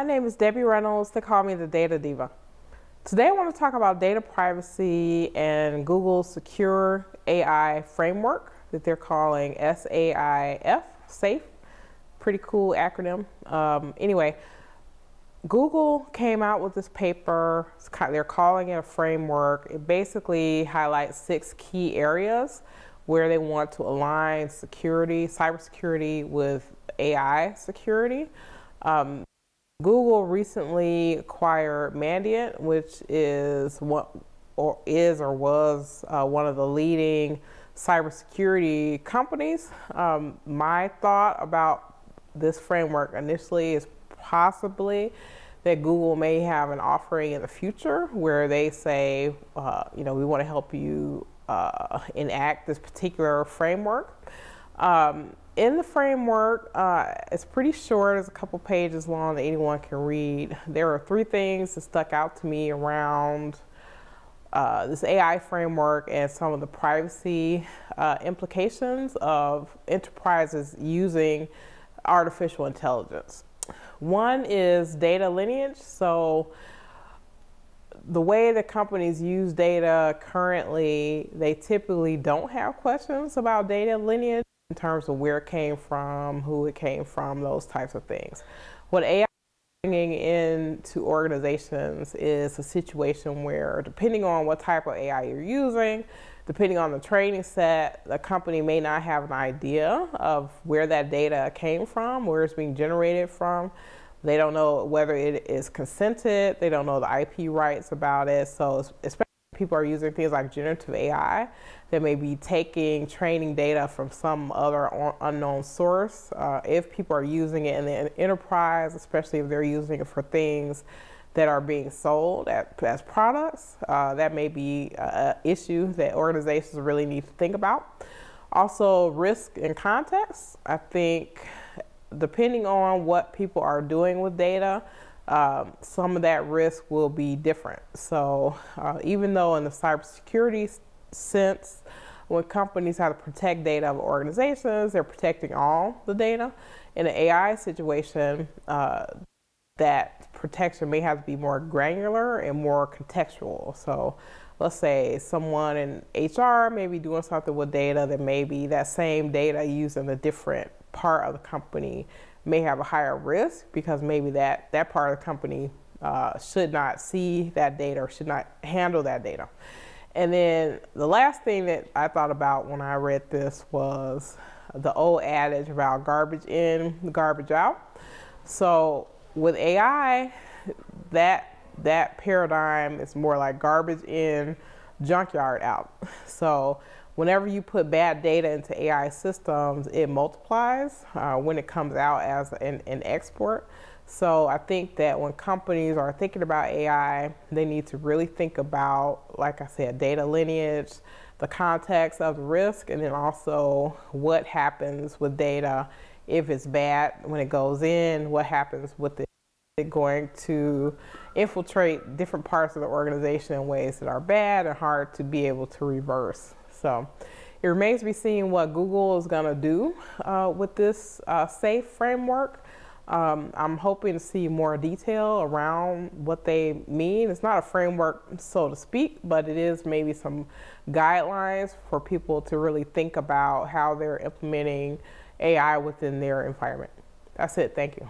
My name is Debbie Reynolds. They call me the Data Diva. Today I want to talk about data privacy and Google's secure AI framework that they're calling SAIF, SAFE. Pretty cool acronym. Anyway, Google came out with this paper. They're calling it a framework. It basically highlights 6 key areas where they want to align security, cybersecurity with AI security. Google recently acquired Mandiant, which is was one of the leading cybersecurity companies. My thought about this framework initially is possibly that Google may have an offering in the future where they say, we want to help you enact this particular framework. In the framework, it's pretty short. It's a couple pages long that anyone can read. There are 3 things that stuck out to me around this AI framework and some of the privacy implications of enterprises using artificial intelligence. One is data lineage. So the way that companies use data currently, they typically don't have questions about data lineage in terms of where it came from, who it came from, those types of things. What AI is bringing into organizations is a situation where, depending on what type of AI you're using, depending on the training set, the company may not have an idea of where that data came from, where it's being generated from. They don't know whether it is consented. They don't know the IP rights about it. So especially if people are using things like generative AI, they may be taking training data from some other unknown source. If people are using it in the enterprise, especially if they're using it for things that are being sold as products, that may be an issue that organizations really need to think about. Also, risk and context. I think depending on what people are doing with data, some of that risk will be different. So even though in the cybersecurity sense, when companies have to protect data of organizations, they're protecting all the data. In an AI situation, that protection may have to be more granular and more contextual. So let's say someone in HR may be doing something with data that maybe that same data used in a different part of the company may have a higher risk because maybe that part of the company should not see that data or should not handle that data. And then the last thing that I thought about when I read this was the old adage about garbage in, garbage out. So with AI, that paradigm is more like garbage in, junkyard out. So whenever you put bad data into AI systems, it multiplies when it comes out as an export. So I think that when companies are thinking about AI, they need to really think about, like I said, data lineage, the context of the risk, and then also what happens with data if it's bad when it goes in, what happens with it going to infiltrate different parts of the organization in ways that are bad and hard to be able to reverse. So it remains to be seen what Google is going to do with this SAFE framework. I'm hoping to see more detail around what they mean. It's not a framework, so to speak, but it is maybe some guidelines for people to really think about how they're implementing AI within their environment. That's it. Thank you.